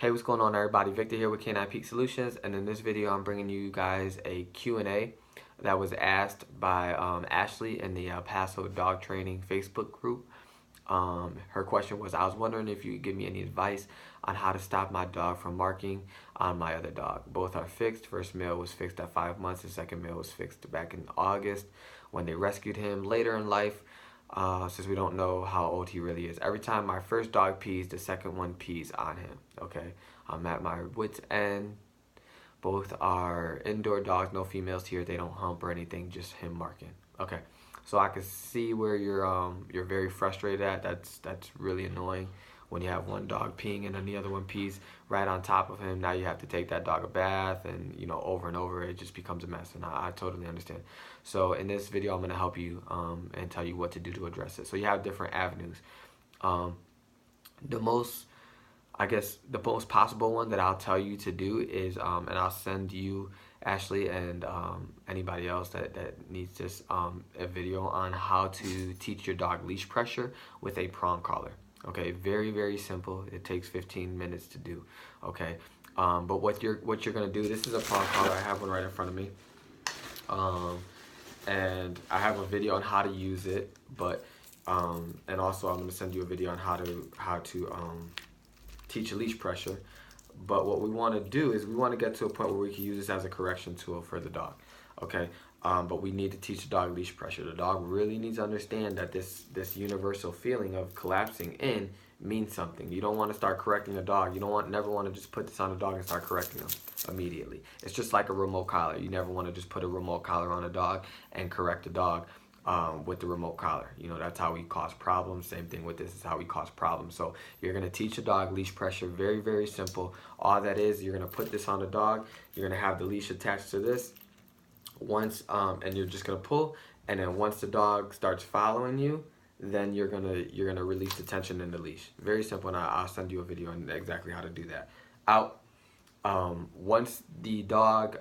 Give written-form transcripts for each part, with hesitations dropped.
Hey, what's going on, everybody? Victor here with Canine Peak Solutions, and in this video I'm bringing you guys a Q&A that was asked by Ashley in the Paso dog training Facebook group. Her question was, I was wondering if you could give me any advice on how to stop my dog from marking on my other dog. Both are fixed. First male was fixed at 5 months. The second male was fixed back in August when they rescued him later in life. Since we don't know how old he really is. Every time my first dog pees, the second one pees on him. Okay, I'm at my wit's end. Both are indoor dogs, no females here. They don't hump or anything, just him marking. Okay, so I can see where you're very frustrated at. That's really annoying when you have one dog peeing and then the other one pees right on top of him. Now you have to take that dog a bath, and over and over it just becomes a mess, and I totally understand. So in this video I'm going to help you and tell you what to do to address it. So you have different avenues. The most possible one that I'll tell you to do is, and I'll send you, Ashley, and anybody else that needs this, a video on how to teach your dog leash pressure with a prong collar. Okay, very, very simple. It takes 15 minutes to do. Okay, but what you're gonna do, this is a prong collar. I have one right in front of me. And I have a video on how to use it, but and also I'm gonna send you a video on how to teach leash pressure. But what we want to do is we want to get to a point where we can use this as a correction tool for the dog. Okay, but we need to teach the dog leash pressure. The dog really needs to understand that this universal feeling of collapsing in means something. You don't want to start correcting a dog. You never want to just put this on a dog and start correcting them immediately. It's just like a remote collar. You never want to just put a remote collar on a dog and correct a dog with the remote collar. That's how we cause problems. Same thing with this is how we cause problems. So you're going to teach a dog leash pressure. Very, very simple. All that is, you're going to put this on the dog. You're going to have the leash attached to this once, and you're just going to pull. And then once the dog starts following you, then you're gonna release the tension in the leash. Very simple, and I'll send you a video on exactly how to do that. Out. Once the dog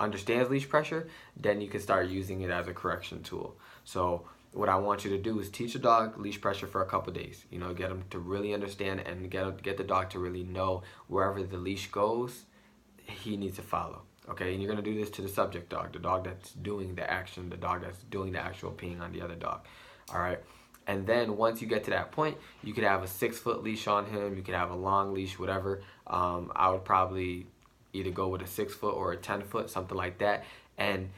understands leash pressure, then you can start using it as a correction tool. So what I want you to do is teach a dog leash pressure for a couple days. Get them to really understand and get the dog to really know wherever the leash goes, he needs to follow. Okay, and you're gonna do this to the subject dog, the dog that's doing the action, the dog that's doing the actual peeing on the other dog. All right, and then once you get to that point, you could have a 6-foot leash on him. You could have a long leash, whatever. I would probably either go with a 6-foot or a 10-foot, something like that, and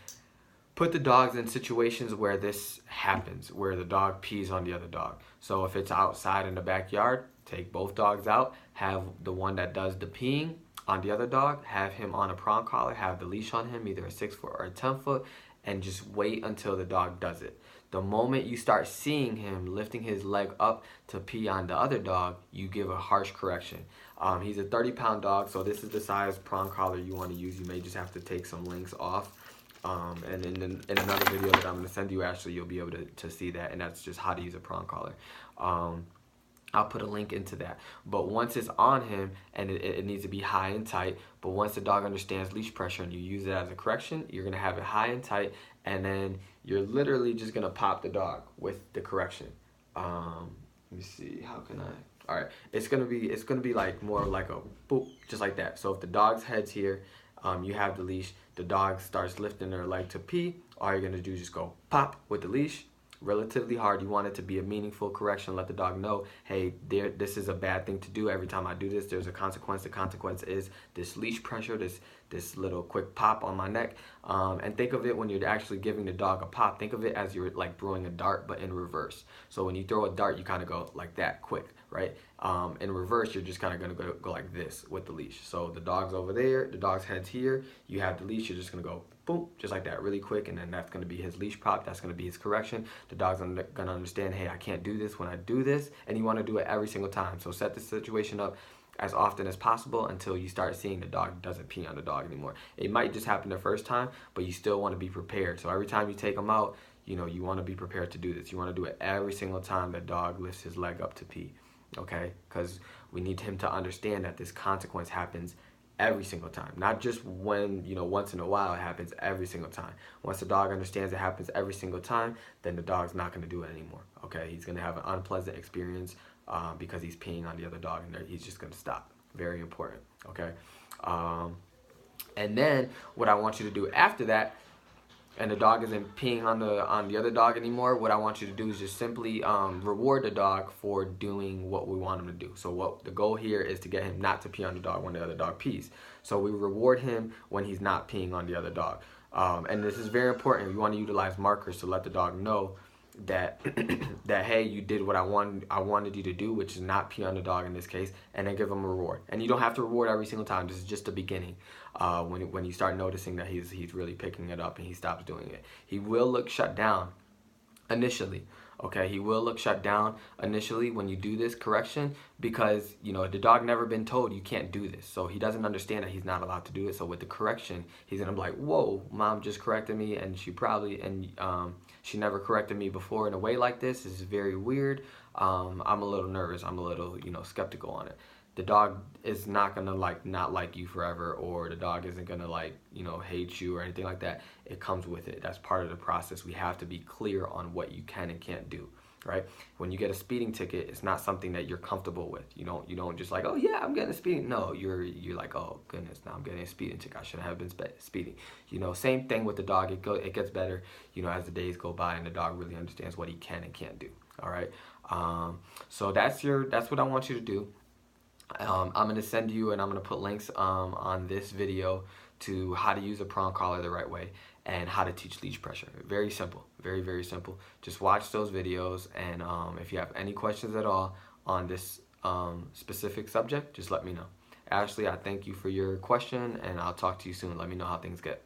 put the dogs in situations where this happens, where the dog pees on the other dog. So if it's outside in the backyard, take both dogs out, have the one that does the peeing on the other dog, have him on a prong collar, have the leash on him, either a 6-foot or a 10-foot, and just wait until the dog does it. The moment you start seeing him lifting his leg up to pee on the other dog, you give a harsh correction. He's a 30-pound dog, so this is the size prong collar you want to use. You may just have to take some links off. And in another video that I'm going to send you, Ashley, you'll be able to see that, and that's just how to use a prong collar. I'll put a link into that. But once it's on him, and it needs to be high and tight, but once the dog understands leash pressure and you use it as a correction, you're going to have it high and tight, and then you're literally just going to pop the dog with the correction. Let me see, how can I? All right, it's going to be like more like a boop, just like that. So if the dog's head's here, you have the leash, the dog starts lifting their leg to pee, all you're going to do is just go pop with the leash. Relatively hard. You want it to be a meaningful correction. Let the dog know, hey, this is a bad thing to do. Every time I do this, there's a consequence. The consequence is this leash pressure, this little quick pop on my neck. And think of it when you're actually giving the dog a pop. Think of it as you're like throwing a dart, but in reverse. So when you throw a dart, you kind of go like that, quick, right? In reverse, you're just kind of going to go like this with the leash. So the dog's over there, the dog's head's here. You have the leash. You're just going to go boom, just like that, really quick, and then that's going to be his leash pop. That's going to be his correction. The dog's going to understand, hey, I can't do this when I do this, and you want to do it every single time. So set the situation up as often as possible until you start seeing the dog doesn't pee on the dog anymore. It might just happen the first time, but you still want to be prepared. So every time you take them out, you want to be prepared to do this. You want to do it every single time the dog lifts his leg up to pee, okay? Because we need him to understand that this consequence happens every single time, not just when, once in a while. It happens every single time. Once the dog understands it happens every single time, then the dog's not going to do it anymore. Okay, he's going to have an unpleasant experience because he's peeing on the other dog, and he's just going to stop. Very important. Okay. And then what I want you to do after that, and the dog isn't peeing on the other dog anymore, what I want you to do is just simply reward the dog for doing what we want him to do. So what the goal here is to get him not to pee on the dog when the other dog pees. So we reward him when he's not peeing on the other dog. And this is very important. You want to utilize markers to let the dog know that that hey, you did what I wanted you to do, which is not pee on the dog in this case, and then give him a reward. And you don't have to reward every single time. This is just the beginning. When you start noticing that he's really picking it up and he stops doing it, he will look shut down initially. Okay, he will look shut down initially when you do this correction, because you know the dog never been told you can't do this, so he doesn't understand that he's not allowed to do it. So with the correction, he's gonna be like, whoa, mom just corrected me, and she never corrected me before in a way like this. This is very weird. I'm a little nervous. I'm a little skeptical on it. The dog is not gonna not like you forever, or the dog isn't gonna hate you or anything like that. It comes with it. That's part of the process. We have to be clear on what you can and can't do, right? When you get a speeding ticket, it's not something that you're comfortable with. You don't just like, oh yeah, I'm getting a speeding. No, you're like, oh goodness, now I'm getting a speeding ticket. I shouldn't have been speeding. Same thing with the dog. It gets better, as the days go by and the dog really understands what he can and can't do. All right. So that's what I want you to do. I'm going to send you, and I'm going to put links on this video to how to use a prong collar the right way and how to teach leash pressure. Very simple. Very, very simple. Just watch those videos, and if you have any questions at all on this specific subject, just let me know. Ashley, I thank you for your question, and I'll talk to you soon. Let me know how things get.